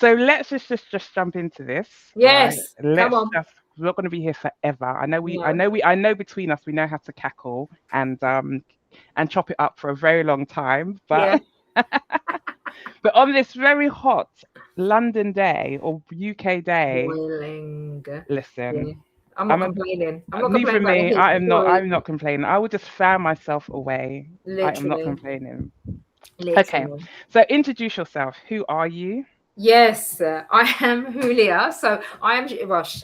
So let's just jump into this, right? Yes, come Let's on. just we're not going to be here forever. No. I know between us we know how to cackle and chop it up for a very long time, Yeah. but but on this very hot London day or UK day, Boiling. Yeah. listen, I'm not I'm a complaining. I'm not neither complaining about the me. heat. It's I'm boiling. not complaining. I will just fan myself away. I am not Literally. complaining. Okay, Literally. so introduce yourself. Who are you? Yes, I am Hulya. So I am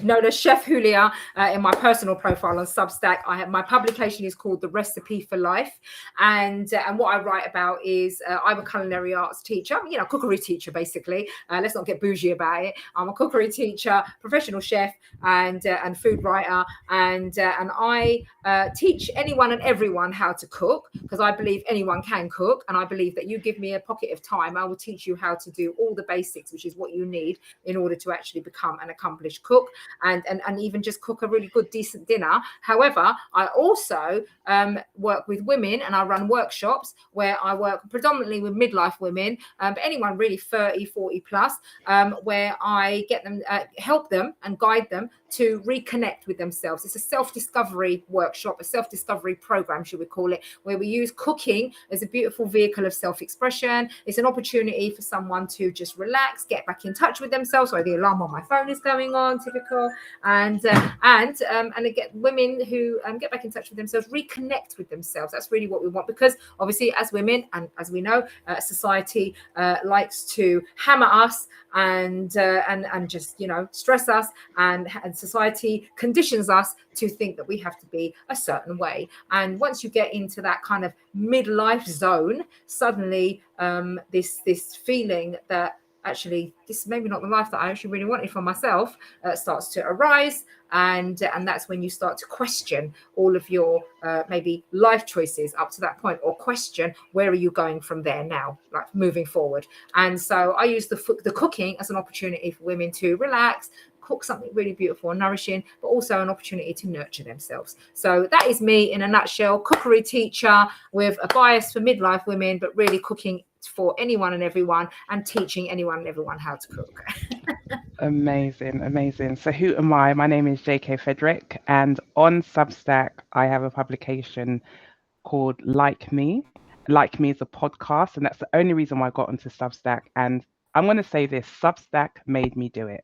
known as Chef Hulya in my personal profile on Substack. I have my publication is called The Recipe for Life, and what I write about is I'm a culinary arts teacher, cookery teacher basically. Let's not get bougie about it. I'm a cookery teacher, professional chef, and food writer, and I teach anyone and everyone how to cook because I believe anyone can cook, and I believe that you give me a pocket of time, I will teach you how to do all the basics, which is what you need in order to actually become an accomplished cook and even just cook a really good, decent dinner. However, I also work with women and I run workshops where I work predominantly with midlife women, but anyone really 30, 40 plus, where I get them, help them and guide them to reconnect with themselves. It's a self-discovery workshop, a self-discovery program, should we call it, where we use cooking as a beautiful vehicle of self-expression. It's an opportunity for someone to just relax, get back in touch with themselves. So the alarm on my phone is going on, typical, and get women who get back in touch with themselves, reconnect with themselves. That's really what we want, because obviously as women, and as we know, society likes to hammer us and just stress us, and society conditions us to think that we have to be a certain way. And once you get into that kind of midlife zone, suddenly this feeling that actually this is maybe not the life that I actually really wanted for myself starts to arise, and that's when you start to question all of your maybe life choices up to that point, or question where are you going from there now, like moving forward. And so I use the cooking as an opportunity for women to relax, cook something really beautiful and nourishing, but also an opportunity to nurture themselves. So that is me in a nutshell: cookery teacher with a bias for midlife women, but really cooking for anyone and everyone, and teaching anyone and everyone how to cook. Amazing, amazing. So who am I? My name is J'K Frederick, and on Substack I have a publication called Like Me. Like Me is a podcast, and that's the only reason why I got into Substack. And I'm going to say this: Substack made me do it.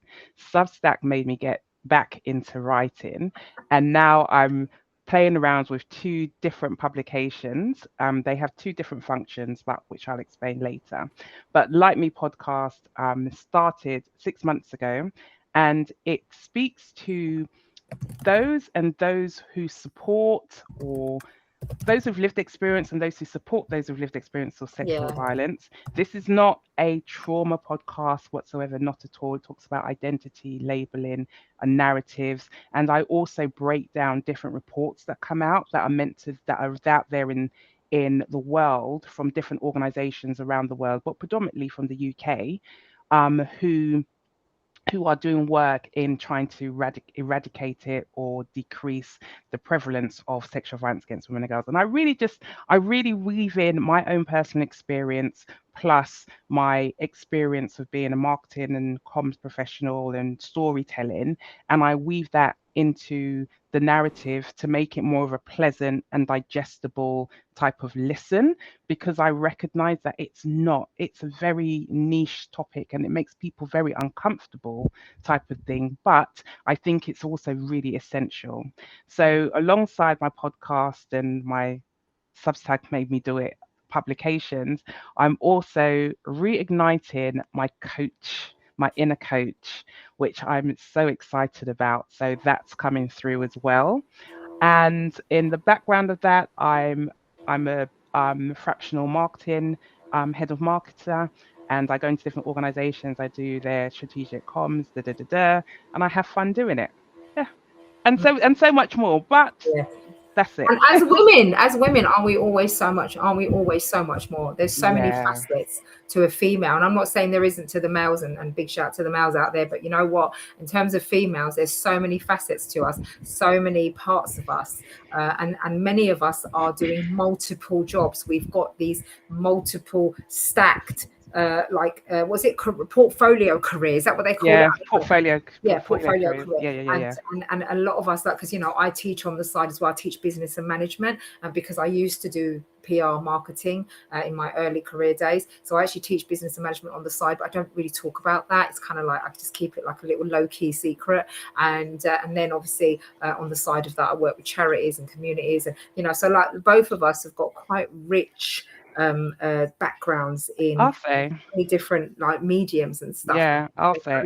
Substack made me get back into writing, and now I'm playing around with two different publications. They have two different functions, but which I'll explain later. But Like Me podcast started 6 months ago, and it speaks to those who support, or those who've lived experience and those who support those who've lived experience of sexual Yeah. violence. This is not a trauma podcast whatsoever, not at all. It talks about identity, labeling, and narratives. And I also break down different reports that come out that are out there in the world from different organizations around the world, but predominantly from the UK, who are doing work in trying to eradicate it or decrease the prevalence of sexual violence against women and girls. And I really weave in my own personal experience plus my experience of being a marketing and comms professional and storytelling, and I weave that into the narrative to make it more of a pleasant and digestible type of listen, because I recognize that it's a very niche topic and it makes people very uncomfortable type of thing, but I think it's also really essential. So alongside my podcast and my Substack made me do it publications, I'm also reigniting my inner coach, which I'm so excited about. So that's coming through as well. And in the background of that, I'm a fractional marketing head of marketer, and I go into different organizations. I do their strategic comms, and I have fun doing it. Yeah, and so much more. But Yeah. that's it. And as women, aren't we always so much more? There's so many Yeah. facets to a female. And I'm not saying there isn't to the males, and big shout to the males out there, but you know what? In terms of females, there's so many facets to us, so many parts of us. And many of us are doing multiple jobs. We've got these multiple stacked was it portfolio career? Is that what they call Yeah, it? portfolio Portfolio careers. career. Yeah. And a lot of us, like, because I teach on the side as well. I teach business and management, and because I used to do PR marketing in my early career days, so I actually teach business and management on the side, but I don't really talk about that. It's kind of like I just keep it like a little low-key secret, and then obviously on the side of that, I work with charities and communities, and so like both of us have got quite rich backgrounds in I'll say. many different like mediums and stuff. Yeah, I'll say.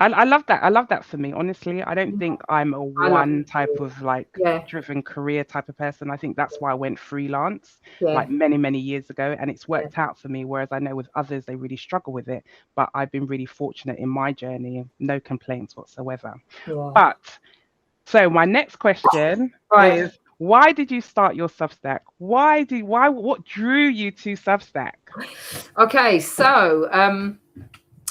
And I love that. I love that for me. Honestly, I don't think I'm a I love one it type too. of like Yeah, driven career type of person. I think that's why I went freelance yeah, like many, many years ago, and it's yeah, worked out for me. Whereas I know with others, they really struggle with it. But I've been really fortunate in my journey. No complaints whatsoever. yeah. But so my next question Right. is, why did you start your Substack? What drew you to Substack? Okay, so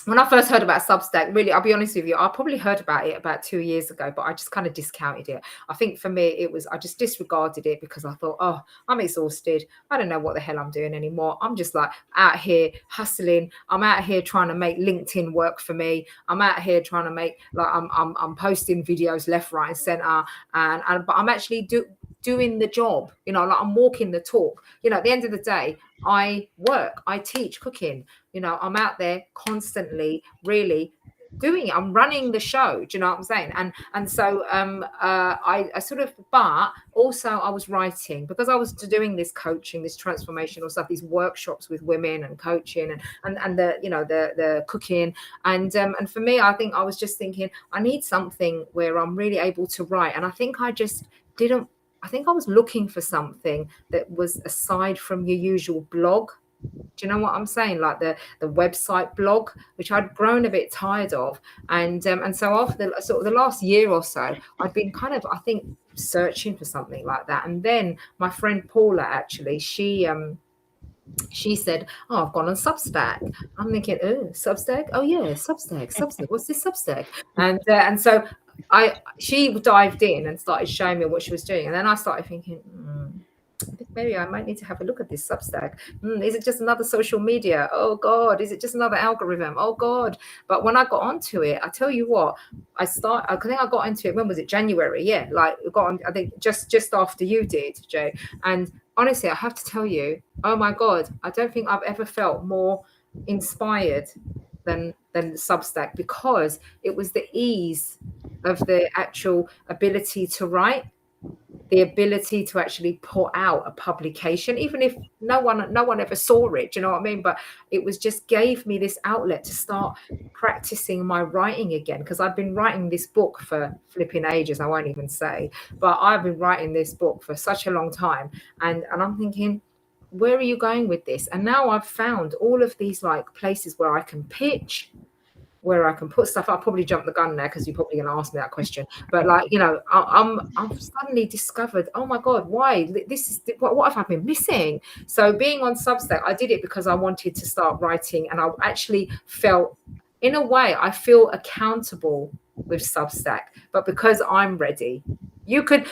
when I first heard about Substack, really, I'll be honest with you, I probably heard about it about 2 years ago, but I just kind of discounted it. I think for me, I just disregarded it because I thought, oh, I'm exhausted. I don't know what the hell I'm doing anymore. I'm just like out here hustling. I'm out here trying to make LinkedIn work for me. I'm out here trying to make, like, I'm posting videos left, right, and center, but I'm actually doing the job. Like I'm walking the talk. At the end of the day, I work, I teach cooking. I'm out there constantly really doing it. I'm running the show. Do you know what I'm saying? And so I sort of, but also I was writing because I was doing this coaching, this transformational stuff, these workshops with women and coaching and the the cooking and for me, I think I was just thinking I need something where I'm really able to write, and I think I just didn't. I think I was looking for something that was aside from your usual blog. Do you know what I'm saying? Like the website blog, which I'd grown a bit tired of, and so after the sort of the last year or so, I'd been kind of, I think, searching for something like that. And then my friend Paula, actually, she said, "Oh, I've gone on Substack." I'm thinking, "Oh, Substack? Oh yeah, Substack. What's this Substack?" And so she dived in and started showing me what she was doing, and then I started thinking, maybe I might need to have a look at this Substack. Is it just another social media? Oh God, is it just another algorithm? Oh God. But when I got onto it, I tell you what, I think I got into it, when was it? January. Yeah. Like I got on, I think just after you did, Jay. And honestly, I have to tell you, oh my God, I don't think I've ever felt more inspired than Substack, because it was the ease of the actual ability to write, the ability to actually put out a publication, even if no one ever saw it. Do you know what I mean? But it was just gave me this outlet to start practicing my writing again, because I've been writing this book for flipping ages. I won't even say, but I've been writing this book for such a long time, and I'm thinking, where are you going with this? And now I've found all of these like places where I can pitch, where I can put stuff. I'll probably jump the gun there because you're probably going to ask me that question. But like, I've suddenly discovered, oh my God, why this is what have I been missing? So being on Substack, I did it because I wanted to start writing, and I actually felt, in a way, I feel accountable with Substack, but because I'm ready. You could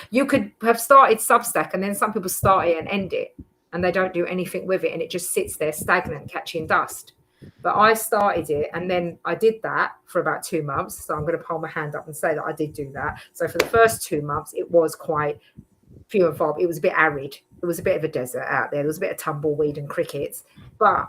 have started Substack, and then some people start it and end it, and they don't do anything with it, and it just sits there stagnant, catching dust. But I started it, and then I did that for about 2 months. So I'm going to hold my hand up and say that I did do that. So for the first 2 months, it was quite few and far. It was a bit arid. It was a bit of a desert out there. There was a bit of tumbleweed and crickets. But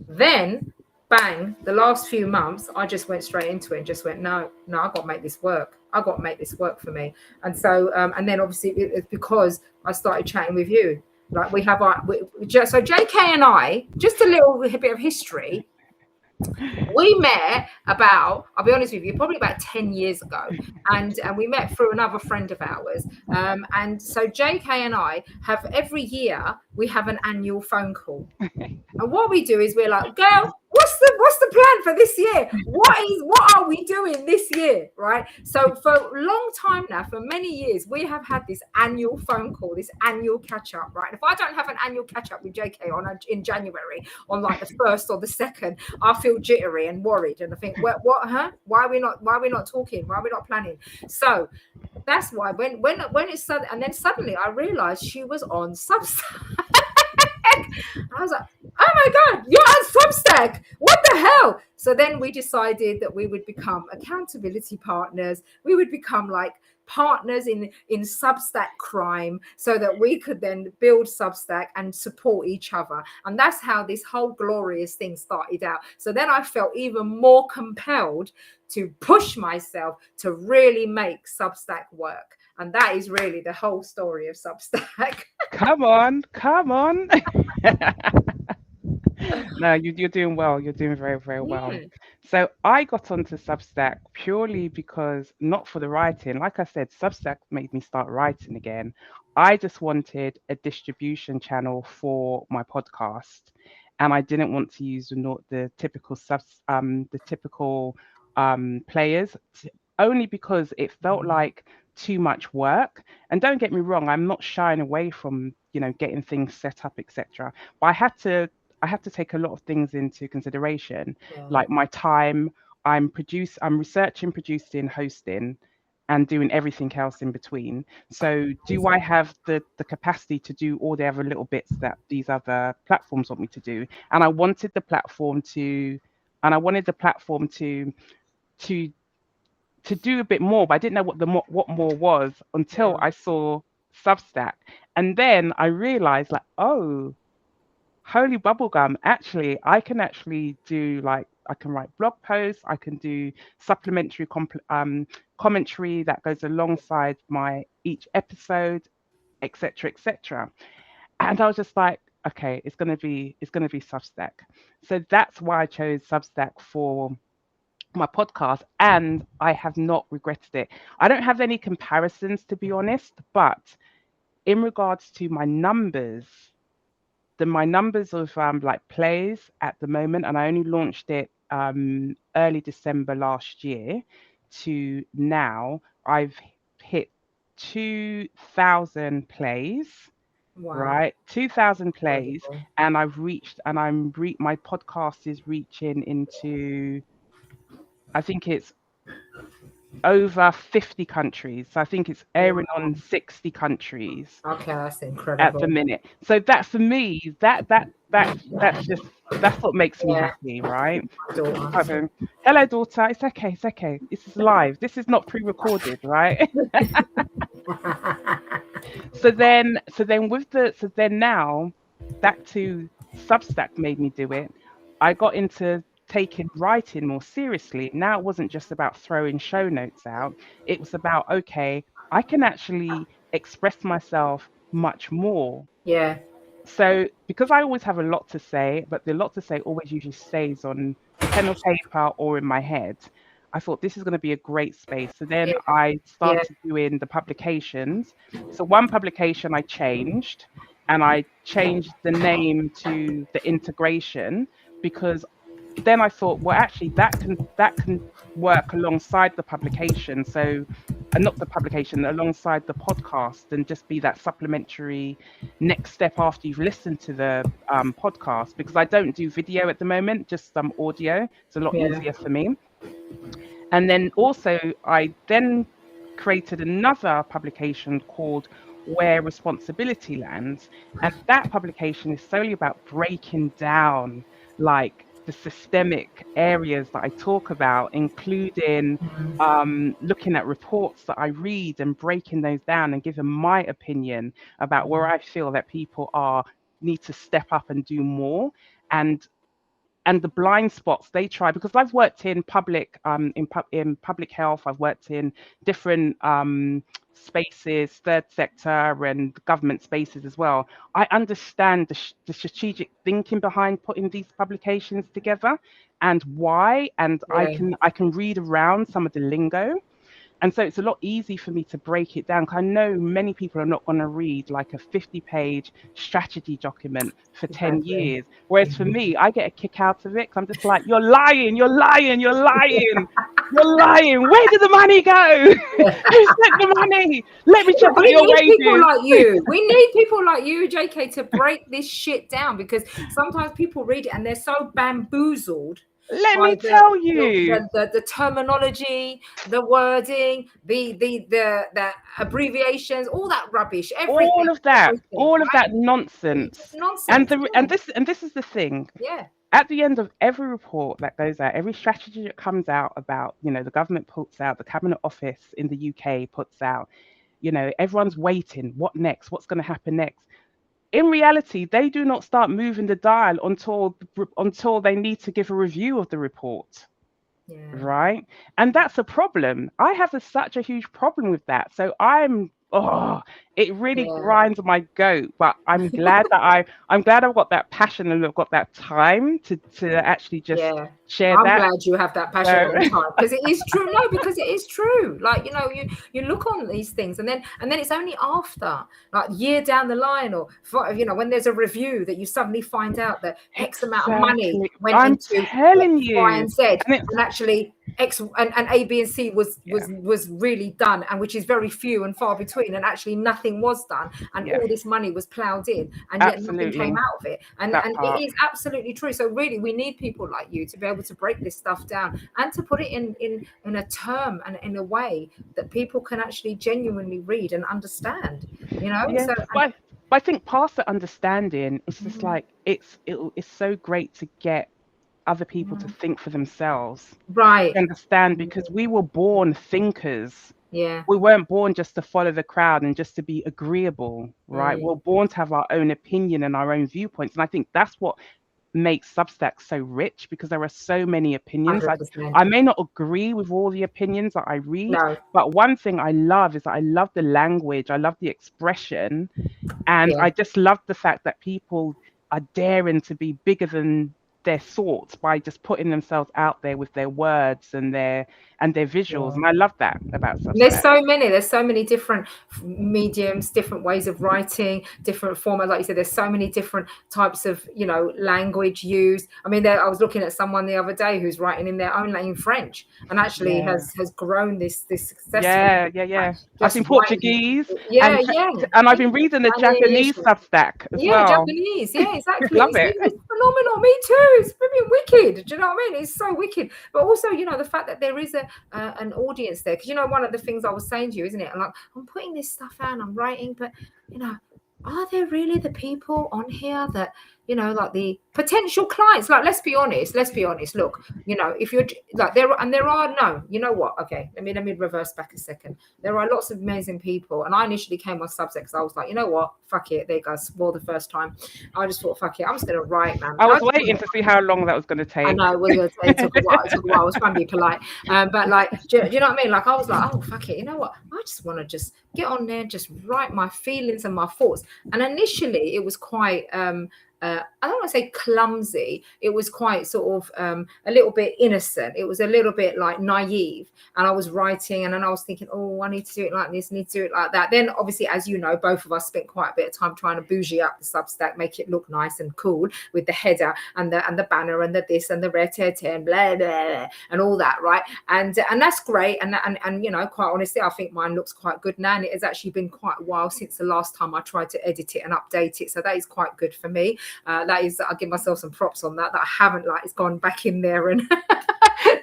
then, bang, the last few months, I just went straight into it and just went, no, I've got to make this work. I've got to make this work for me. And so, and then obviously it's because I started chatting with you. Like we have so JK and I, just a little bit of history. We met about, I'll be honest with you, probably about 10 years ago. And we met through another friend of ours. And so JK and I have, every year, we have an annual phone call. And what we do is we're like, girl, what's the plan for this year? What are we doing this year? Right. So for a long time now, for many years, we have had this annual phone call, this annual catch up. Right. If I don't have an annual catch up with JK in January on like the 1st or the 2nd, I feel jittery and worried. And I think, what, huh? Why are we not talking? Why are we not planning? So that's why when it's sudden, and then suddenly I realized she was on Substack. I was like, oh my God, you're on Substack. What the hell? So then we decided that we would become accountability partners. We would become like partners in Substack crime, so that we could then build Substack and support each other. And that's how this whole glorious thing started out. So then I felt even more compelled to push myself to really make Substack work. And that is really the whole story of Substack. Come on. No, you're doing well. You're doing very, very well. So I got onto Substack purely because, not for the writing. Like I said, Substack made me start writing again. I just wanted a distribution channel for my podcast, and I didn't want to use the typical players, only because it felt like too much work. And don't get me wrong, I'm not shying away from, getting things set up, etc. But I had to take a lot of things into consideration, like my time. I'm researching, producing, hosting, and doing everything else in between. So do I have the capacity to do all the other little bits that these other platforms want me to do? And I wanted the platform to do a bit more, but I didn't know what more was until I saw Substack. And then I realized, like, oh, holy bubblegum, actually I can do, like, I can write blog posts, I can do supplementary commentary that goes alongside my each episode, etc. And I was just like, okay, it's gonna be Substack. So that's why I chose Substack for my podcast, and I have not regretted it. I don't have any comparisons, to be honest, but in regards to my numbers, my numbers of like plays at the moment, and I only launched it early December last year, to now I've hit 2,000 plays. Wow. Right, 2,000 plays, and my podcast is reaching into, I think it's over 50 countries. So I think it's airing on 60 countries. Okay, that's incredible. At the minute. So that, for me, that's what makes me happy, right? Hello, daughter. It's okay. This is live. This is not pre-recorded, right? So then now, back to Substack made me do it. I got into taking writing more seriously. Now it wasn't just about throwing show notes out. It was about, okay, I can actually express myself much more. Yeah. So because I always have a lot to say, but the lot to say always usually stays on pen or paper or in my head, I thought this is going to be a great space. So then I started doing the publications. So one publication I changed, and I changed the name to The Integration, because then I thought, well, actually that can work alongside the publication. So, and not the publication, alongside the podcast, and just be that supplementary next step after you've listened to the podcast, because I don't do video at the moment, just some audio. It's a lot easier for me. And then also I then created another publication called Where Responsibility Lands. And that publication is solely about breaking down, like, the systemic areas that I talk about, including looking at reports that I read and breaking those down and giving my opinion about where I feel that people need to step up and do more, and the blind spots they try. Because I've worked in public public health, I've worked in different spaces, third sector and government spaces as well. I understand the strategic thinking behind putting these publications together and why, and I can read around some of the lingo. And so it's a lot easier for me to break it down, because I know many people are not going to read like a 50-page strategy document for 10 years. Whereas for me, I get a kick out of it, because I'm just like, you're lying. Where did the money go? Who sent the money? Let me check out your wages. We need people like you, JK, to break this shit down, because sometimes people read it and they're so bamboozled Let by me tell you. the terminology, the wording, the abbreviations, all that rubbish, everything, All of right? that It's just nonsense. nonsense. And this is the thing. Yeah, At the end of every report that goes out, every strategy that comes out about, the government puts out, the Cabinet Office in the UK puts out, everyone's waiting. What next? What's going to happen next? In reality, they do not start moving the dial until they need to give a review of the report. yeah, Right. And that's a problem. I have such a huge problem with that. So it really yeah. grinds my goat. But I'm glad I've got that passion and I've got that time to actually just Yeah, share I'm that. glad you have that passion So and time, because it is true. No, because it is true. Like, you look on these things, and then it's only after, like, year down the line, or when there's a review, that you suddenly find out that X amount of money exactly. went I'm into telling X, Y, you. and Z, And it's and actually X and A, B, and C yeah, was really done, and which is very few and far between, and actually nothing was done, and yeah, all this money was ploughed in, and yet nothing came absolutely. out of it, and That it part. is absolutely true. So really, we need people like you to be able to break this stuff down, and to put it in a term and in a way that people can actually genuinely read and understand. Yeah. So But I think past the understanding, it's just mm, like it's so great to get other people to mm, think for themselves. right, You understand? mm, Because we were born thinkers. yeah, We weren't born just to follow the crowd and just to be agreeable, right? mm, We're born to have our own opinion and our own viewpoints. And I think that's what makes Substack so rich, because there are so many opinions. 100%. I may not agree with all the opinions that I read, No, but one thing I love is that I love the language, I love the expression, and yeah, I just love the fact that people are daring to be bigger than their thoughts by just putting themselves out there with their words and their visuals. yeah. And I love that about There's Substack. so many different mediums, different ways of writing, different formats. Like you said, there's so many different types of, language used. I mean, I was looking at someone the other day who's writing in their own language, French, and actually Yeah. has grown this successful, Yeah. I've just seen writing. Portuguese Yeah, and yeah. and I've been reading the Spanish. Japanese Substack as Yeah, well. Japanese. Yeah, exactly. Love it. It's phenomenal. Me too. It's freaking wicked. Do you know what I mean? It's so wicked. But also, the fact that there is an audience there. Because one of the things I was saying to you, isn't it? I'm putting this stuff out and I'm writing, but are there really the people on here that like the potential clients? Like, let's be honest. Look, if you're like there are no, you know what? Okay, let me reverse back a second. There are lots of amazing people, and I initially came on Substack because I was like, you know what? Fuck it. There you go. Well, the first time, I just thought, fuck it. I'm just gonna write, man. I was waiting to see how long that was going to I take. know it was going to take. It took a while. I was trying to be polite, but like, do you know what I mean? Like, I was like, oh fuck it. You know what? I just want to just get on there, just write my feelings and my thoughts. And initially, it was quite. I don't want to say clumsy. It was quite sort of a little bit innocent. It was a little bit like naive. And I was writing, and then I was thinking, oh, I need to do it like this, need to do it like that. Then, obviously, as you know, both of us spent quite a bit of time trying to bougie up the Substack, make it look nice and cool with the header and the banner and the this and the red and blah, blah, blah, and all that, right? And that's great. And quite honestly, I think mine looks quite good now. And it has actually been quite a while since the last time I tried to edit it and update it. So that is quite good for me. That is, I'll give myself some props on that I haven't it's gone back in there and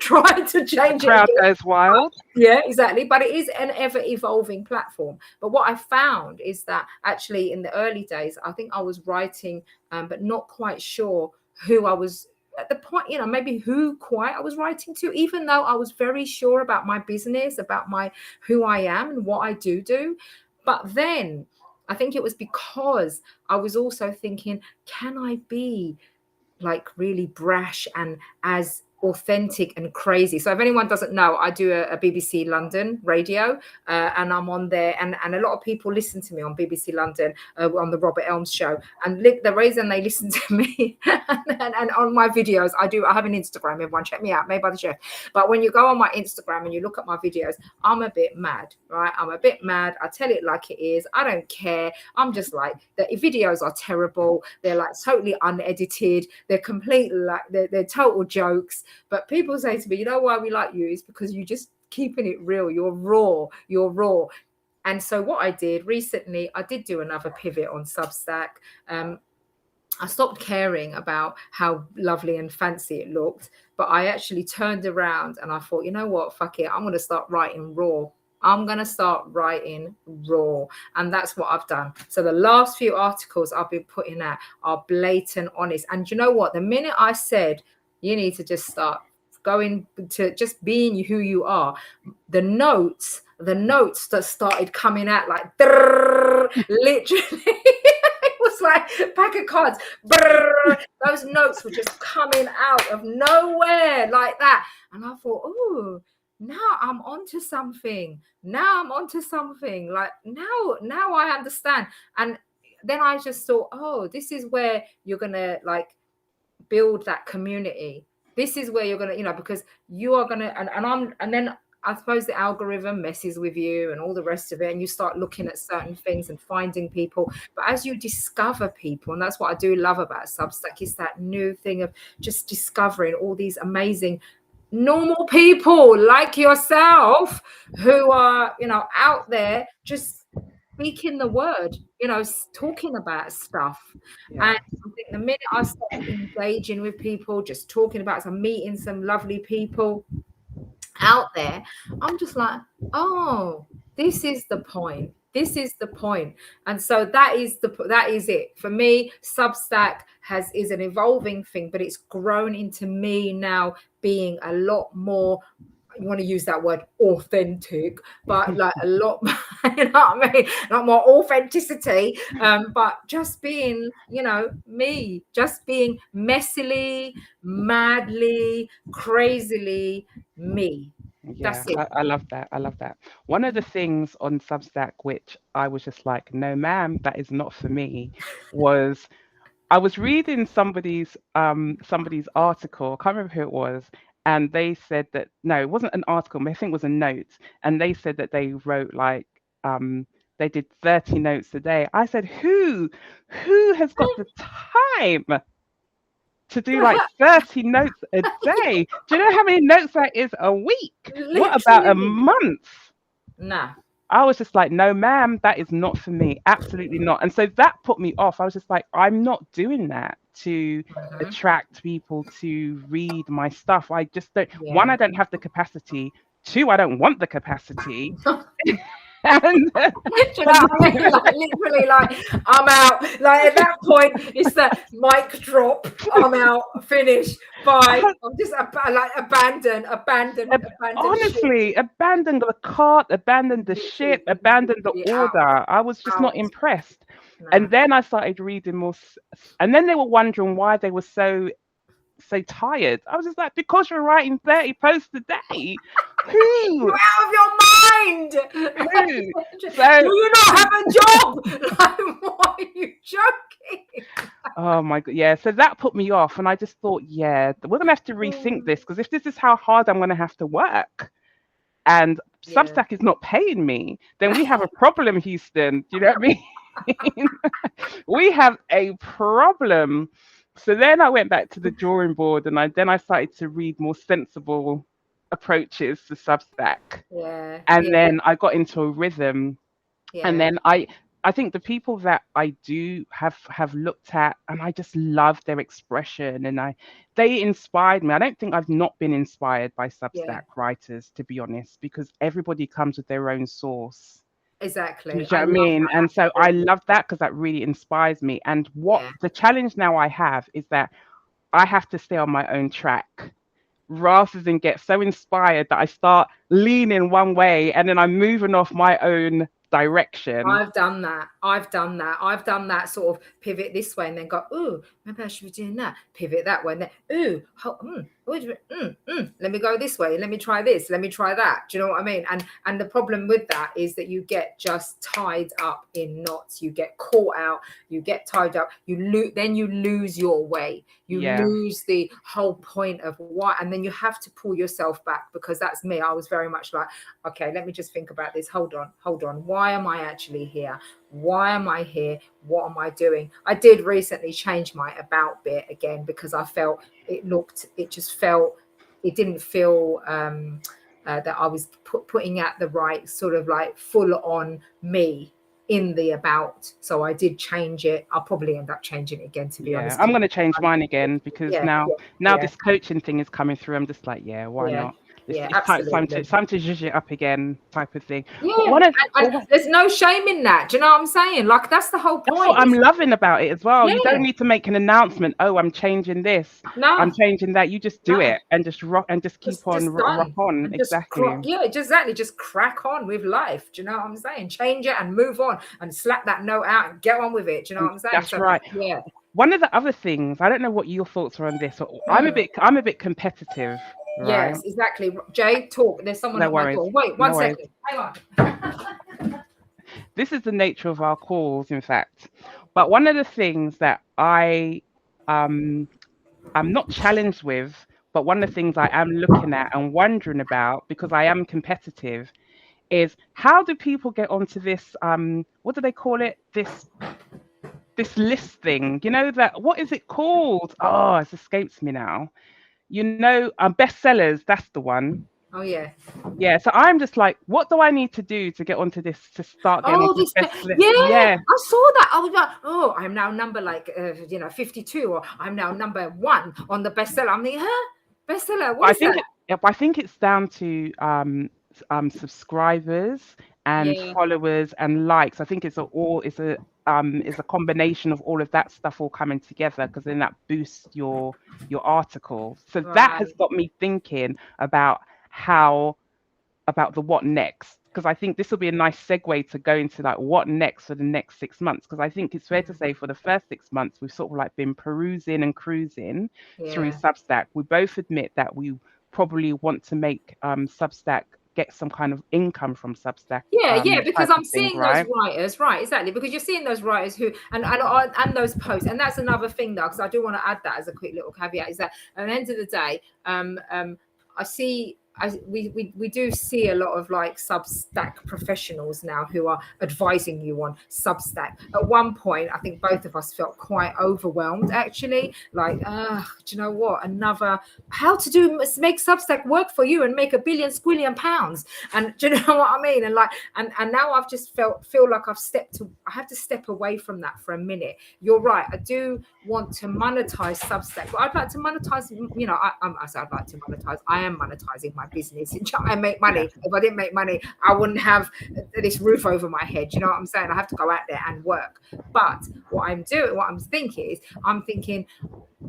tried to change The crowd it. goes wild. Yeah, exactly. But it is an ever evolving platform. But what I found is that actually in the early days, I think I was writing, but not quite sure who I was at the point, maybe who quite I was writing to, even though I was very sure about my business, about who I am and what I do. But then I think it was because I was also thinking, can I be like really brash and as authentic and crazy? So if anyone doesn't know, I do a BBC London radio, and I'm on there, and a lot of people listen to me on BBC London, on the Robert Elms show, and the reason they listen to me and on my videos, I have an Instagram. Everyone check me out, Made by the Chef. But when you go on my Instagram and you look at my videos, I'm a bit mad, right? I'm a bit mad. I tell it like it is. I don't care. I'm just like, the videos are terrible. They're like totally unedited. They're completely like they're total jokes. But people say to me, you know why we like you? Is because you just keeping it real. You're raw. And so what I did recently, I did do another pivot on Substack. I stopped caring about how lovely and fancy it looked, but I actually turned around and I thought, you know what, fuck it, I'm going to start writing raw. I'm going to start writing raw. And that's what I've done. So the last few articles I've been putting out are blatant, honest. And you know what? The minute I said, you need to just start going to just being who you are, the notes that started coming out like literally it was like a pack of cards. Those notes were just coming out of nowhere like that. And I thought, oh, now I'm onto something. Like now I understand. And then I just thought, oh, this is where you're gonna like build that community. This is where you're gonna, because you are gonna, and then I suppose the algorithm messes with you and all the rest of it, and you start looking at certain things and finding people. But as you discover people, and that's what I do love about Substack, is that new thing of just discovering all these amazing normal people like yourself who are, out there just speaking the word, talking about stuff. And I think the minute I started engaging with people, just talking about some meeting some lovely people out there, I'm just like, oh, this is the point. And so that is it for me. Substack is an evolving thing, but it's grown into me now being a lot more, you want to use that word, authentic, but like a lot, you know what I mean? A lot more authenticity, but just being, me, just being messily, madly, crazily me. Yeah, I love that. I love that. One of the things on Substack, which I was just like, no, ma'am, that is not for me, was I was reading somebody's article. I can't remember who it was, and they said that no, it wasn't an article. I think it was a note, and they said that they wrote like they did 30 notes a day. I said, who has got the time to do like 30 notes a day? Do you know how many notes that is a week? Literally. What about a month? Nah. I was just like, no, ma'am, that is not for me. Absolutely not. And so that put me off. I was just like, I'm not doing that to attract people to read my stuff. I just don't. Yeah. One, I don't have the capacity. Two, I don't want the capacity. And do you know what I mean? Like literally, like I'm out. Like at that point, it's the mic drop. I'm out. Finish. Bye. I'm just like abandon. Honestly, abandon the cart, abandon the ship, abandon the order. I was just not impressed. No. And then I started reading more, and then they were wondering why they were so tired. I was just like, because you're writing 30 posts a day. Who? You're out of your mind. Who? So, do you not have a job? Like, why are you joking? Oh my god, yeah. So that put me off, and I just thought, yeah, we're gonna have to rethink this, because if this is how hard I'm gonna have to work, and Substack is not paying me, then we have a problem, Houston. Do you know what I mean? We have a problem. So then I went back to the drawing board, and I started to read more sensible approaches to Substack. Yeah. And then I got into a rhythm. Yeah. And then I think the people that I do have looked at, and I just love their expression, and they inspired me. I don't think I've not been inspired by Substack writers, to be honest, because everybody comes with their own source. Exactly. Do you know what I mean? And so I love that, because that really inspires me. And what the challenge now I have is that I have to stay on my own track, rather than get so inspired that I start leaning one way and then I'm moving off my own direction. I've done that sort of pivot this way and then go, ooh, maybe I should be doing that. Pivot that way and then, ooh, let me go this way. Let me try this. Let me try that. Do you know what I mean? And the problem with that is that you get just tied up in knots. You get caught out. You get tied up. Then you lose your way. You lose the whole point of why. And then you have to pull yourself back, because that's me. I was very much like, okay, let me just think about this. Hold on. Why am I actually here? Why am I here? What am I doing? I did recently change my about bit again, because I felt it didn't feel that I was putting out the right sort of like full on me. in the about. So I did change it. I'll probably end up changing it again, to be honest. I'm going to change mine again, because now yeah, this coaching thing is coming through. I'm just like, why yeah, not? yeah, It's absolutely. time to zhuzh it up again, type of thing. Yeah, and there's no shame in that. Do you know what I'm saying? Like, that's the whole That's point. what I'm loving about it as well. You don't Yeah. need to make an announcement. Oh, I'm changing this. No, I'm changing that. You just do no. it and just rock and just keep on Just rock done. on. And Exactly. exactly. Just crack on with life. Do you know what I'm saying? Change it and move on and slap that note out and get on with it. Do you know what I'm saying? That's So, right. yeah. One of the other things, I don't know what your thoughts are on this. I'm a bit competitive, right? Yes, exactly. Jay, talk. There's someone No at my worries. door. Wait, No one worries. second. Hang on. This is the nature of our calls, in fact. But one of the things that I'm not challenged with, but one of the things I am looking at and wondering about, because I am competitive, is how do people get onto this? What do they call it? This list thing. You know that, what is it called? Oh, it escapes me now. You know, bestsellers. That's the one. Oh, yeah. Yeah. So I'm just like, what do I need to do to get onto this? To start getting Oh, onto this, this best list? yeah, Yeah. I saw that. I was like, oh, I'm now number 52, or I'm now number 1 on the bestseller. I'm thinking, huh? Bestseller? What is that? I think it's down to subscribers and Yeah, followers and likes. I think it's a combination of all of that stuff all coming together, because then that boosts your article. So that right. has got me thinking about about the what next, because I think this will be a nice segue to go into like what next for the next 6 months, because I think it's fair to say for the first 6 months we've sort of like been perusing and cruising through Yeah. Substack. We both admit that we probably want to make Substack, get some kind of income from Substack, Yeah, because type I'm of thing, seeing those right? writers, right? Exactly, because you're seeing those writers who and those posts, and that's another thing, though, because I do want to add that as a quick little caveat, is that at the end of the day, I see. We do see a lot of like Substack professionals now who are advising you on Substack. At one point, I think both of us felt quite overwhelmed, actually. Like, do you know what? How to make Substack work for you and make £1 billion squillion pounds. And do you know what I mean? And like, and now I've just feel like I have to step away from that for a minute. You're right. I do want to monetize Substack, but I'd like to monetize, you know, I say I'd like to monetize. I am monetizing my business. I make money. Yeah. If I didn't make money, I wouldn't have this roof over my head. You know what I'm saying? I have to go out there and work. But what I'm thinking,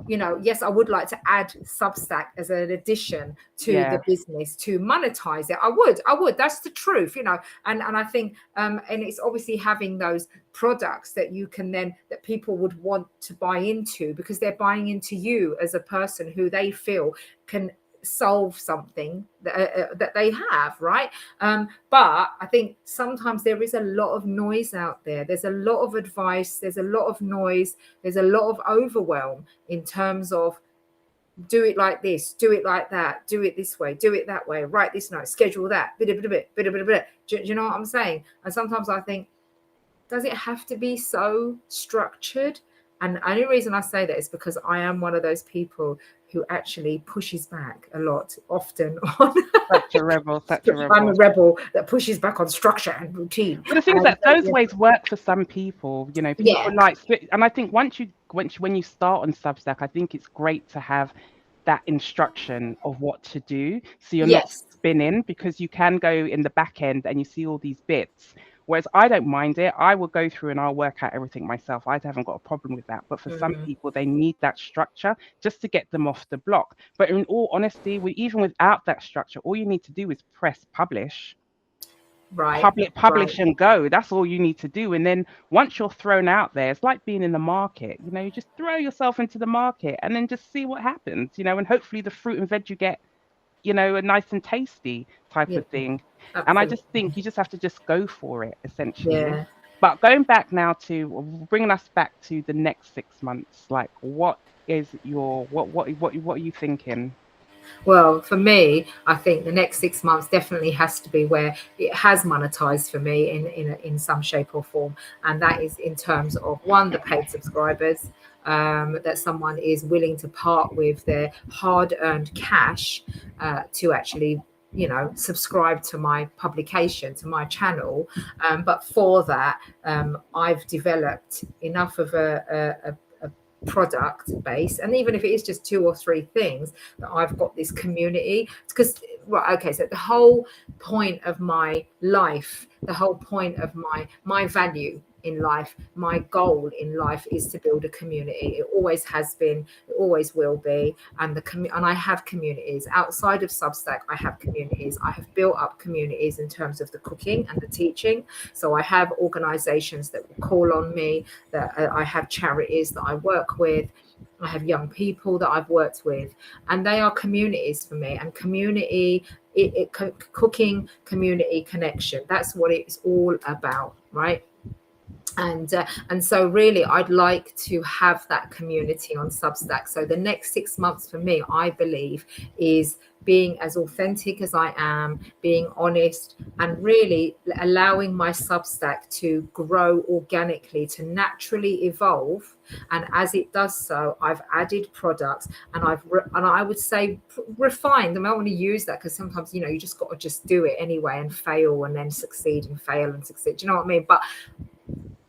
you know, yes, I would like to add Substack as an addition to the business to monetize it. I would. That's the truth, you know. And I think, and it's obviously having those products that you can then, that people would want to buy into, because they're buying into you as a person who they feel can solve something that they have, right? But I think sometimes there is a lot of noise out there. There's a lot of advice, there's a lot of noise, there's a lot of overwhelm in terms of do it like this, do it like that, do it this way, do it that way, write this note, schedule that, bit. Do you know what I'm saying? And sometimes I think, does it have to be so structured? And the only reason I say that is because I am one of those people who actually pushes back a lot, often on. Such a rebel. I'm a rebel that pushes back on structure and routine. But the thing is that those ways work for some people. You know, people like, and I think when you start on Substack, I think it's great to have that instruction of what to do, so you're not spinning, because you can go in the back end and you see all these bits. Whereas I don't mind it. I will go through and I'll work out everything myself. I haven't got a problem with that. But for some people, they need that structure just to get them off the block. But in all honesty, even without that structure, all you need to do is press publish. Right. Publish and go. That's all you need to do. And then once you're thrown out there, it's like being in the market. You know, you just throw yourself into the market and then just see what happens, you know, and hopefully the fruit and veg you get, you know, a nice and tasty type of thing. Absolutely. And I just think you just have to just go for it, essentially. Yeah. But going back now to bringing us back to the next 6 months, like what are you thinking? Well, for me, I think the next 6 months definitely has to be where it has monetized for me in some shape or form. And that is in terms of, one, the paid subscribers, that someone is willing to part with their hard-earned cash to actually subscribe to my publication, to my channel. But for that, I've developed enough of a product base, and even if it is just 2 or 3 things, that I've got this community. Because so the whole point of my life, the whole point of my value in life, my goal in life, is to build a community. It always has been, it always will be. And I have communities outside of Substack. I have communities. I have built up communities in terms of the cooking and the teaching. So I have organizations that will call on me, that I have charities that I work with, I have young people that I've worked with, and they are communities for me. And community, cooking, community connection, that's what it's all about, right? And so really, I'd like to have that community on Substack. So the next 6 months for me, I believe, is being as authentic as I am, being honest, and really allowing my Substack to grow organically, to naturally evolve. And as it does so, I've added products, and I would say refined. I don't want to use that, because sometimes, you just got to just do it anyway and fail, and then succeed and fail and succeed. Do you know what I mean? But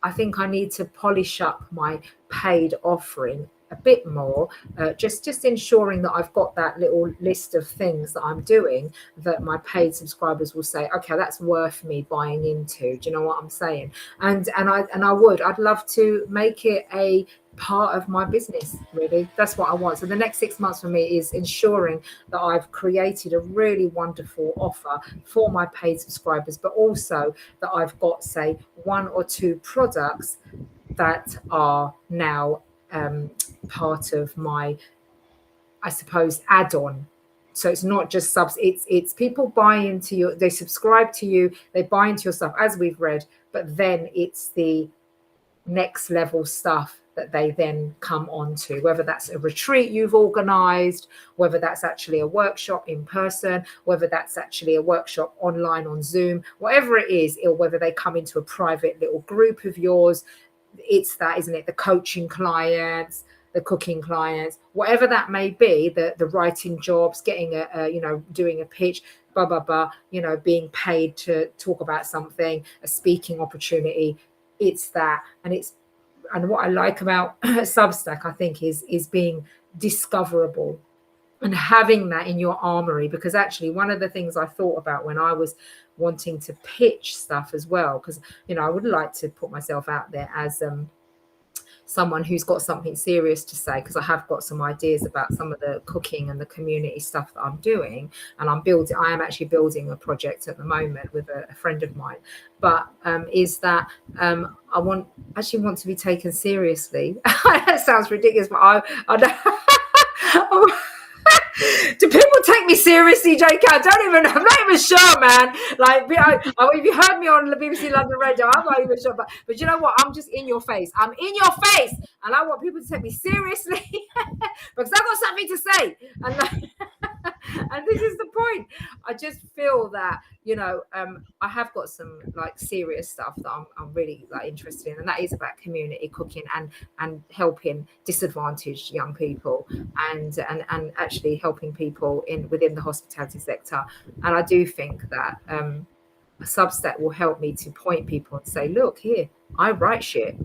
I think I need to polish up my paid offering a bit more, just ensuring that I've got that little list of things that I'm doing that my paid subscribers will say, okay, that's worth me buying into. Do you know what I'm saying? And I'd love to make it a part of my business. Really, that's what I want. So the next 6 months for me is ensuring that I've created a really wonderful offer for my paid subscribers, but also that I've got, say, 1 or 2 products that are now part of my, I suppose, add-on. So it's not just subs, it's people buy into you, they subscribe to you, they buy into your stuff, as we've read, but then it's the next level stuff that they then come on to, whether that's a retreat you've organized, whether that's actually a workshop in person, whether that's actually a workshop online on Zoom, whatever it is, or whether they come into a private little group of yours. It's that, isn't it? The coaching clients, the cooking clients, whatever that may be, the writing jobs, getting doing a pitch, blah, blah, blah, being paid to talk about something, a speaking opportunity. It's that. And what I like about Substack, I think, is being discoverable and having that in your armory. Because actually, one of the things I thought about when I was wanting to pitch stuff as well, because I would like to put myself out there as someone who's got something serious to say, because I have got some ideas about some of the cooking and the community stuff that I'm doing, and I am actually building a project at the moment with a friend of mine. But is that I want to be taken seriously. That sounds ridiculous, but I do people take me seriously, JK? I'm not even sure, man. Like, if you heard me on the BBC London Radio, I'm not even sure. But you know what? I'm just in your face. I'm in your face. And I want people to take me seriously because I've got something to say. And this is the point. I just feel that, I have got some serious stuff that I'm really interested in. And that is about community cooking and helping disadvantaged young people and actually helping people within the hospitality sector. And I do think that Substack will help me to point people and say, look, here, I write shit.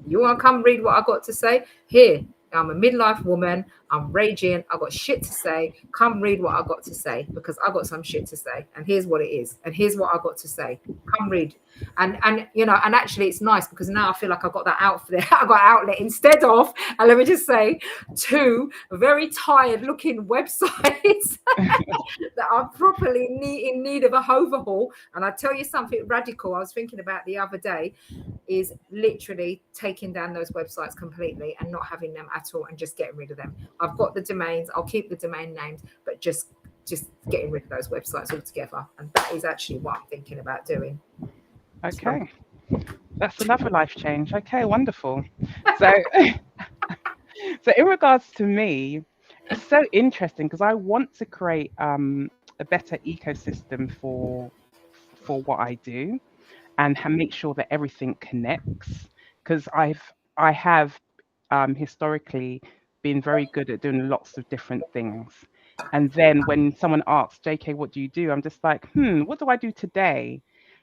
You want to come read what I got to say? Here, I'm a midlife woman. I'm raging. I got shit to say. Come read what I got to say, because I got some shit to say. And here's what it is. And here's what I got to say. Come read. And actually it's nice, because now I feel like I got that outlet. I got outlet instead of, and let me just say, 2 very tired looking websites that are properly in need of a overhaul. And I tell you something radical I was thinking about the other day is literally taking down those websites completely and not having them at all, and just getting rid of them. I've got the domains, I'll keep the domain names, but just getting rid of those websites altogether. And that is actually what I'm thinking about doing. Okay, that's another life change. Okay, wonderful. So in regards to me, it's so interesting, because I want to create a better ecosystem for what I do, and make sure that everything connects, because I have historically been very good at doing lots of different things. And then when someone asks, JK, what do you do? I'm just like, what do I do today?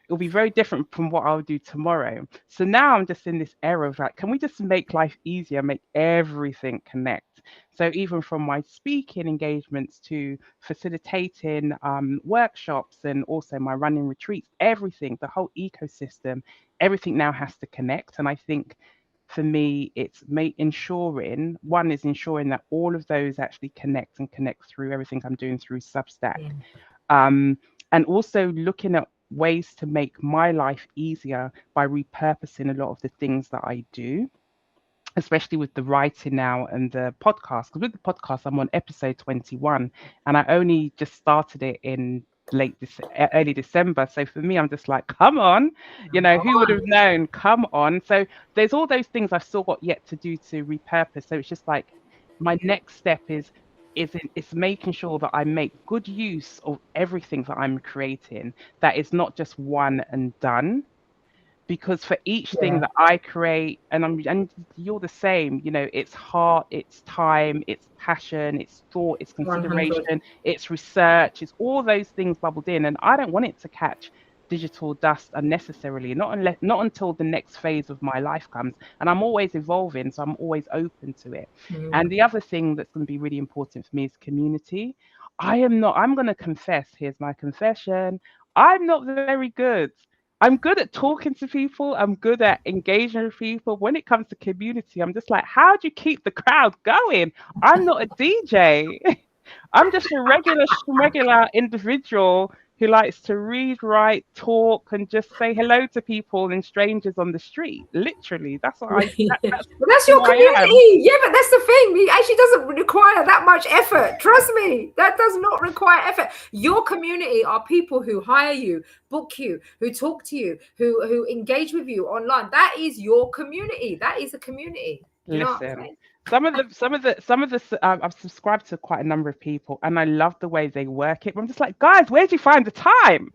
It'll be very different from what I'll do tomorrow. So now I'm just in this era of like, can we just make life easier, make everything connect? So even from my speaking engagements to facilitating workshops and also my running retreats, everything, the whole ecosystem, everything now has to connect. And I think for me, it's ensuring one is ensuring that all of those actually connect through everything I'm doing through Substack. Yeah. And also looking at ways to make my life easier by repurposing a lot of the things that I do, especially with the writing now and the podcast. Because with the podcast, I'm on episode 21, and I only just started it in early December. So for me, I'm just like, come on, who would have known? Come on. So there's all those things I've still got yet to do to repurpose. So it's just like my next step is making sure that I make good use of everything that I'm creating, that is not just one and done. Because for each thing Yeah. that I create, and you're the same, it's heart, it's time, it's passion, it's thought, it's 100. consideration, it's research, it's all those things bubbled in, and I don't want it to catch digital dust unnecessarily, not until the next phase of my life comes. And I'm always evolving, so I'm always open to it. And the other thing that's going to be really important for me is community. I'm going to confess, here's my confession, I'm not very good. I'm good at talking to people. I'm good at engaging with people. When it comes to community, I'm just like, how do you keep the crowd going? I'm not a DJ. I'm just a regular individual who likes to read, write, talk, and just say hello to people and strangers on the street. Literally, that's what But that's who your I am. community. Yeah, but that's the thing. It actually doesn't require that much effort. Trust me, that does not require effort. Your community are people who hire you, book you, who talk to you, who engage with you online. That is your community. That is a community. Do you know what I'm Listen, saying? I've subscribed to quite a number of people, and I love the way they work it. But I'm just like, guys, where'd you find the time?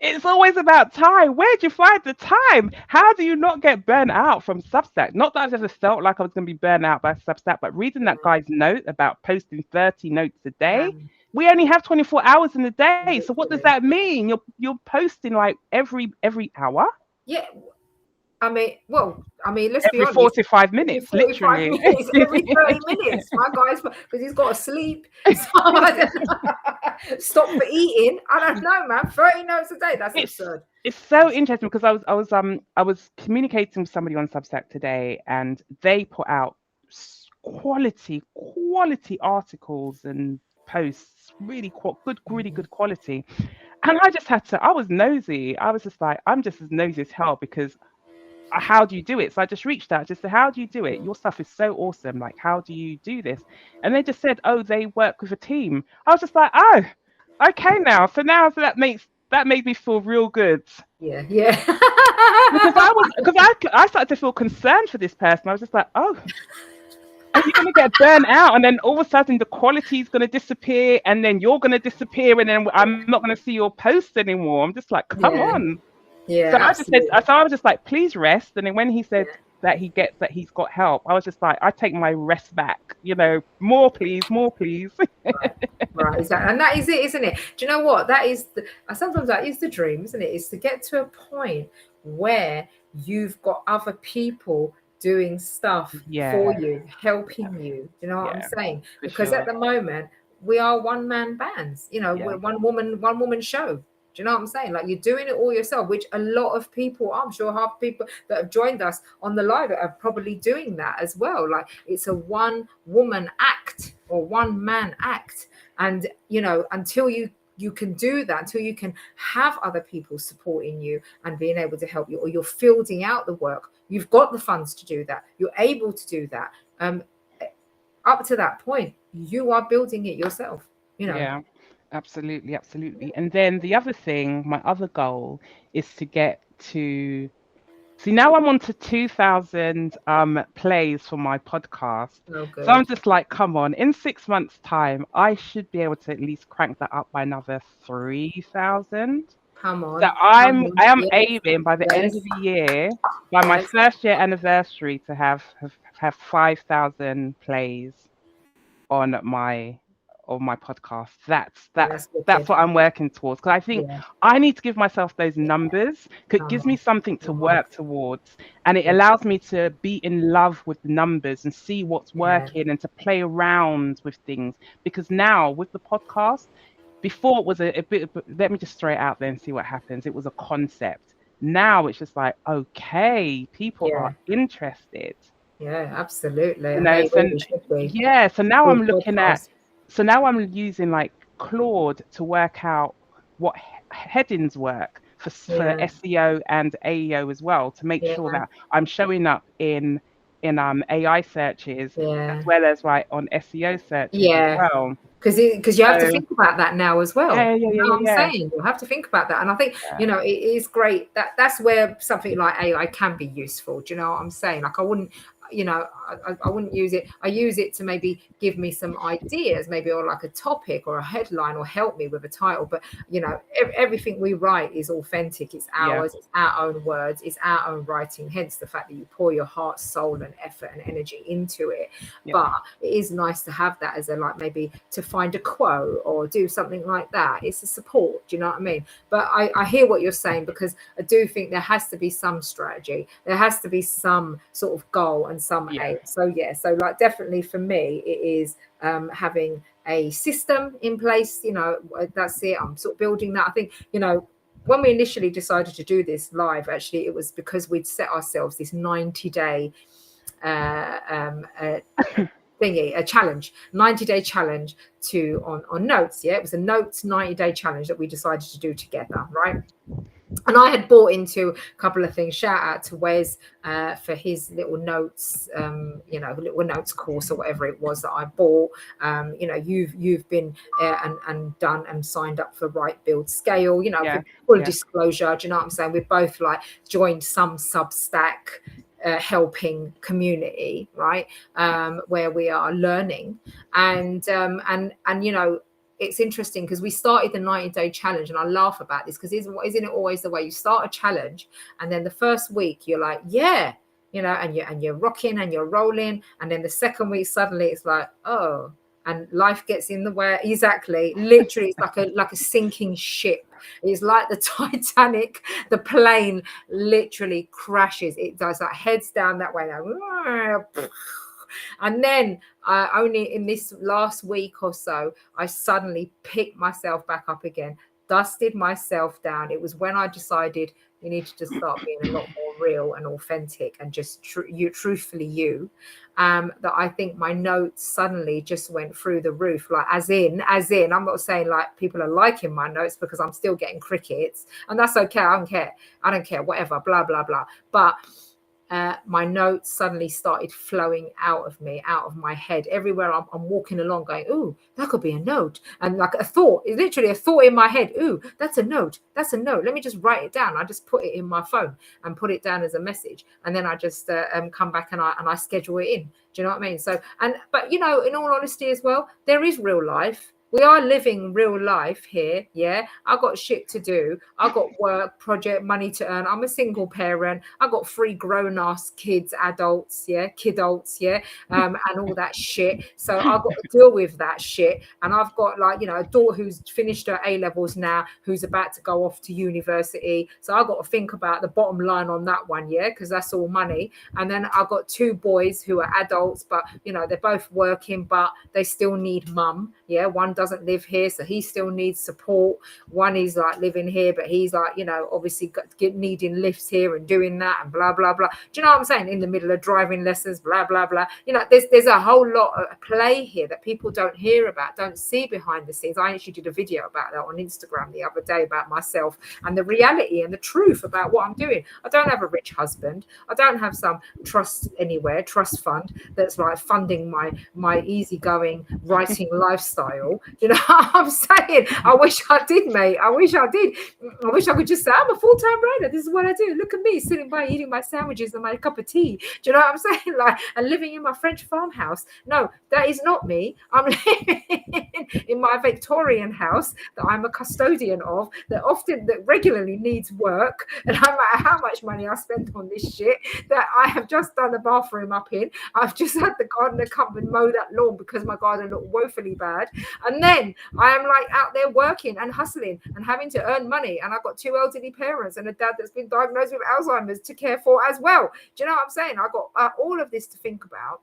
It's always about time. Where'd you find the time? How do you not get burnt out from Substack? Not that I've ever felt like I was going to be burnt out by Substack, but reading that guy's note about posting 30 notes a day, we only have 24 hours in a day. So what does that mean? You're posting like every hour? Yeah. I mean, let's be Every honest. 45 minutes, 45 literally. minutes, every 30 minutes. My guy's, because he's got to sleep. Stop for eating. I don't know, man. 30 notes a day. That's absurd. It's so interesting because I was communicating with somebody on Substack today, and they put out quality articles and posts, really good quality. And I was nosy. I was just like, I'm just as nosy as hell, because how do you do it? So I just reached out, just said, how do you do it? Your stuff is so awesome. Like, how do you do this? And they just said, oh, they work with a team. I was just like, oh, okay now. So that made me feel real good. Yeah. Because I started to feel concerned for this person. I was just like, oh, are you going to get burnt out? And then all of a sudden the quality is going to disappear, and then you're going to disappear, and then I'm not going to see your post anymore. I'm just like, come on. Yeah. So I was just like, please rest. And then when he said that he's got help, I was just like, I take my rest back. More please. Right, exactly. And that is it, isn't it? Do you know what? Sometimes that is the dream, isn't it? Is to get to a point where you've got other people doing stuff for you, helping you. Do you know what I'm saying? Because at the moment we are one-man bands. We're one woman show. Do you know what I'm saying? Like, you're doing it all yourself, which a lot of people, I'm sure half people that have joined us on the live are probably doing that as well. Like, it's a one woman act or one man act. And, until you can do that, until you can have other people supporting you and being able to help you, or you're fielding out the work, you've got the funds to do that. You're able to do that. Up to that point, you are building it yourself, Yeah. Absolutely. And then the other thing, my other goal is to get to see, now I'm on to 2,000 plays for my podcast. Oh, so I'm just like, come on, in 6 months time I should be able to at least crank that up by another 3,000. Come on. So I am aiming by the end of the year, by my first year anniversary, to have 5,000 plays. on my podcast. That's That's that's wicked. what I'm working towards, because I think Yeah, I need to give myself those numbers. 'Cause it gives me uh-huh, something to uh-huh. work towards, and it Yeah, allows me to be in love with the numbers and see what's yeah, working and to play around with things. Because now with the podcast, before it was a bit, let me just throw it out there and see what happens. It was a concept. Now it's just like, okay, people are yeah, interested. yeah, absolutely. You And know, they so really should be. yeah, so now Good I'm looking at, podcast. so now I'm using like Claude to work out what headings work for Yeah, SEO and AEO as well, to make yeah, sure that I'm showing up in AI searches as yeah, well as right on SEO searches as yeah. well. Because you have to So think about that now as well. yeah, yeah, You yeah, know yeah, what I'm yeah, saying? You have to think about that. And I think, yeah, it is great that that's where something like AI can be useful. Do you know what I'm saying? Like I wouldn't, I wouldn't use it. I use it to maybe give me some ideas, maybe, or like a topic or a headline, or help me with a title. But everything we write is authentic. It's yeah, ours. It's our own words. It's our own writing. Hence the fact that you pour your heart, soul, and effort and energy into it. yeah, But it is nice to have that as a, like, maybe to find a quote or do something like that. It's a support. Do you know what I mean? But I hear what you're saying, because I do think there has to be some strategy. There has to be some sort of goal and some yeah, aim. So yeah, so like definitely for me, it is having a system in place. That's it. I'm sort of building that. I think, when we initially decided to do this live, actually, it was because we'd set ourselves this 90-day thingy, a challenge, 90-day challenge on notes. Yeah, it was a notes 90-day challenge that we decided to do together, right? And I had bought into a couple of things. Shout out to Wes for his little notes, little notes course or whatever it was that I bought. You've been and done and signed up for Right Build Scale. yeah, For full yeah, disclosure, do you know what I'm saying? We've both like joined some Substack helping community, right? Where we are learning, and it's interesting because we started the 90-day challenge, and I laugh about this because isn't it always the way? You start a challenge, and then the first week you're like, yeah, and you're rocking and you're rolling, and then the second week suddenly it's like, oh, and life gets in the way. Exactly, literally, it's like a sinking ship. It's like the Titanic. The plane literally crashes. It does that, heads down that way now. And then only in this last week or so, I suddenly picked myself back up again, dusted myself down. It was when I decided you need to just start being a lot more real and authentic and just truthfully you. That I think my notes suddenly just went through the roof. Like as in, I'm not saying like people are liking my notes, because I'm still getting crickets, and that's okay. I don't care, whatever, blah, blah, blah. But my notes suddenly started flowing out of me, out of my head. Everywhere I'm walking along going, ooh, that could be a note. And like a thought, literally a thought in my head. Ooh, that's a note. That's a note. Let me just write it down. I just put it in my phone and put it down as a message. And then I just come back and I schedule it in. Do you know what I mean? So, but in all honesty as well, there is real life. We are living real life here. Yeah. I got shit to do. I got work, project, money to earn. I'm a single parent. I got 3 grown ass kids, adults. Yeah. Kidults. Yeah. And all that shit. So I've got to deal with that shit. And I've got a daughter who's finished her A levels now, who's about to go off to university. So I've got to think about the bottom line on that one. Yeah. Because that's all money. And then I've got 2 boys who are adults, but they're both working, but they still need mum. Yeah. One doesn't live here, so he still needs support. One is like living here, but he's like obviously needing lifts here and doing that and blah blah blah. Do you know what I'm saying? In the middle of driving lessons, blah blah blah. There's a whole lot of play here that people don't hear about, don't see behind the scenes. I actually did a video about that on Instagram the other day about myself and the reality and the truth about what I'm doing. I don't have a rich husband. I don't have some trust fund that's like funding my easygoing writing lifestyle. Do you know what I'm saying? I wish I did, mate. I wish I did. I wish I could just say, I'm a full-time writer. This is what I do. Look at me sitting by eating my sandwiches and my cup of tea. Do you know what I'm saying? Like, and living in my French farmhouse. No, that is not me. I'm living in my Victorian house that I'm a custodian of, that regularly needs work, and no matter how much money I spend on this shit, that I have just done the bathroom up in. I've just had the gardener come and mow that lawn because my garden looked woefully bad. And then I am like out there working and hustling and having to earn money. And I've got 2 elderly parents and a dad that's been diagnosed with Alzheimer's to care for as well. Do you know what I'm saying? I've got all of this to think about.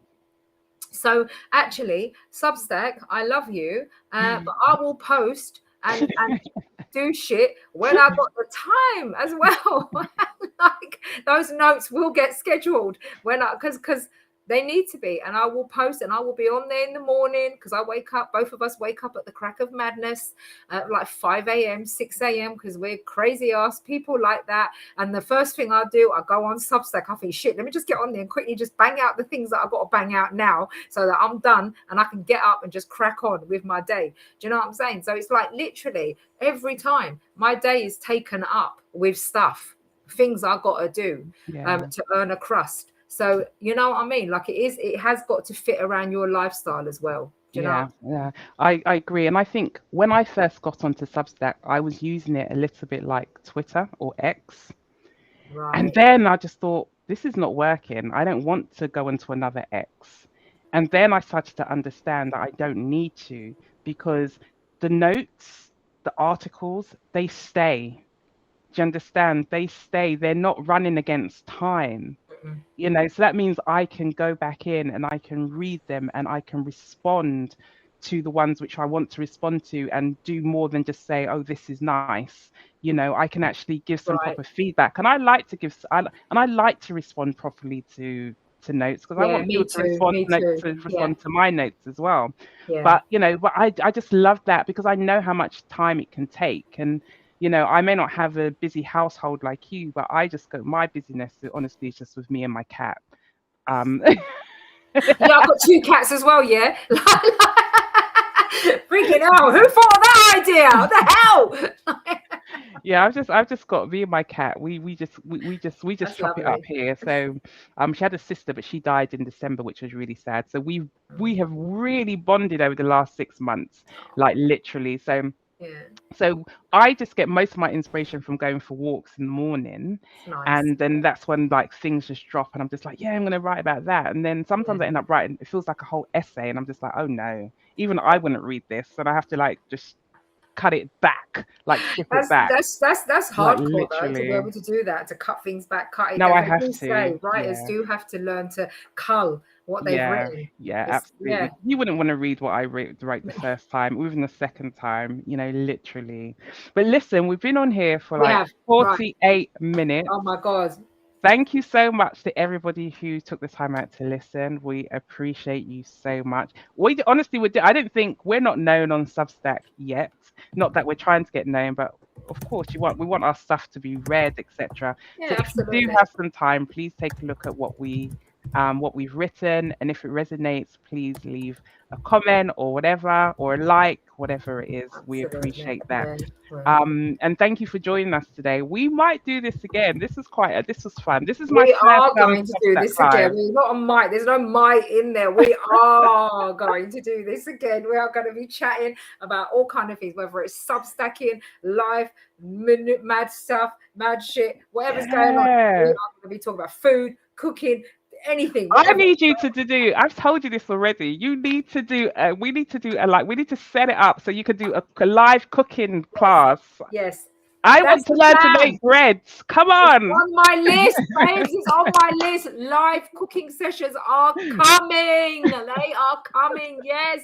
So actually, Substack, I love you, but I will post and do shit when I've got the time as well. Like those notes will get scheduled when because they need to be, and I will post and I will be on there in the morning because I wake up, both of us wake up at the crack of madness, like 5 a.m., 6 a.m. because we're crazy ass people like that. And the first thing I do, I go on Substack. I think, shit, let me just get on there and quickly just bang out the things that I've got to bang out now so that I'm done and I can get up and just crack on with my day. Do you know what I'm saying? So it's like literally every time my day is taken up with stuff, things I've got to do to earn a crust. So, you know what I mean? Like it has got to fit around your lifestyle as well. Do you know? Yeah, I agree. And I think when I first got onto Substack, I was using it a little bit like Twitter or X. Right. And then I just thought, this is not working. I don't want to go into another X. And then I started to understand that I don't need to, because the notes, the articles, they stay. Do you understand? They stay. They're not running against time. You know, so that means I can go back in and I can read them and I can respond to the ones which I want to respond to and do more than just say, oh, this is nice. You know, I can actually give some proper feedback. And I like to give, and I like to respond properly to notes, because I want people to respond to my notes as well. But, you know, but I just love that, because I know how much time it can take. And you know, I may not have a busy household like you, but I just go, my busyness, honestly, is just with me and my cat. Yeah, I've got 2 cats as well, yeah. Freaking hell, who thought of that idea? What the hell? Yeah, I've just got me and my cat. We just chop it up here. So she had a sister, but she died in December, which was really sad. So we have really bonded over the last 6 months, like literally. So so I just get most of my inspiration from going for walks in the morning. And then that's when like things just drop and I'm just like, yeah, I'm gonna write about that. And then sometimes I end up writing, it feels like a whole essay, and I'm just like, oh no, even I wouldn't read this, and I have to like just cut it back, like strip it back. That's hardcore, though, to be able to do that, to cut things back, cut it. No, I have to. Writers do have to learn to cull what they've written. Yeah, absolutely. Yeah. You wouldn't want to read what I wrote the first time, or even the second time, you know, literally. But listen, we've been on here for like 48 minutes. Oh my God. Thank you so much to everybody who took the time out to listen. We appreciate you so much. Honestly, I don't think we're not known on Substack yet. Not that we're trying to get known, but of course we want our stuff to be read, etc. So if you do have some time, please take a look at what we've written, and if it resonates, please leave a comment or whatever, or a like, whatever it is. We appreciate that. And thank you for joining us today. We might do this again. This was fun. This is my we are going to do this again. We're not a mic. There's no mic in there. We are going to do this again. We are going to be chatting about all kind of things, whether it's Substacking, live, mad stuff, mad shit, whatever's going on. We are going to be talking about food, cooking, anything. I need you to do. I've told you this already. You need to do. We need to set it up so you can do a live cooking class. Yes. I want to learn to make bread. Come on. It's on my list, babes. It's on my list. Live cooking sessions are coming. They are coming. Yes,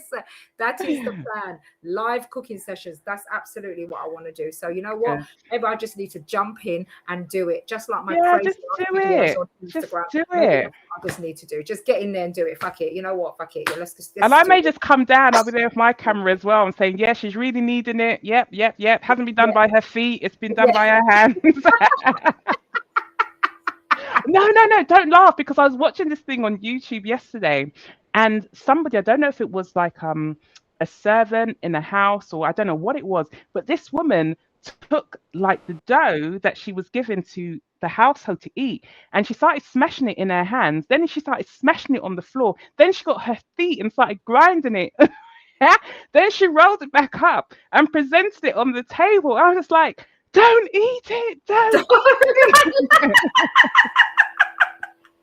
that is the plan. Live cooking sessions. That's absolutely what I want to do. So you know what? Maybe I just need to jump in and do it, just like my crazy videos on Instagram. Just do it. I just need to do. Just get in there and do it. Fuck it. You know what? Fuck it. Yeah, let's and I may just come down. I'll be there with my camera as well. I'm saying, yeah, she's really needing it. Yep. Hasn't been done by her feet. It's been done by her hands. No, don't laugh, because I was watching this thing on YouTube yesterday, and somebody, I don't know if it was like a servant in a house, or I don't know what it was, but this woman took like the dough that she was given to the household to eat, and she started smashing it in her hands. Then she started smashing it on the floor. Then she got her feet and started grinding it Then she rolled it back up and presented it on the table. I was just like, don't eat it, don't eat it.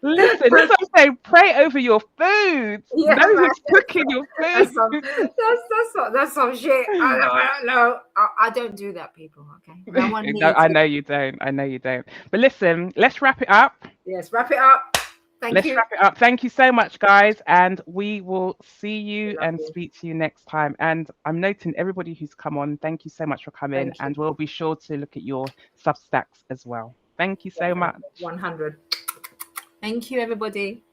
Listen, that's what I'm saying. Pray over your food. Yeah, Know man. who's cooking your That's food. that's some shit. I don't know. I don't do that, people. Okay, no one No, needs I it. know you don't. I know you don't. But listen, let's wrap it up. Yes, wrap it up. Thank Let's you. wrap it up. Thank you so much, guys. And we will see We you love and you. speak to you next time. And I'm noting everybody who's come on. Thank you so much for coming. Thank you. And we'll be sure to look at your Substacks as well. Thank you so much. 100. Thank you, everybody.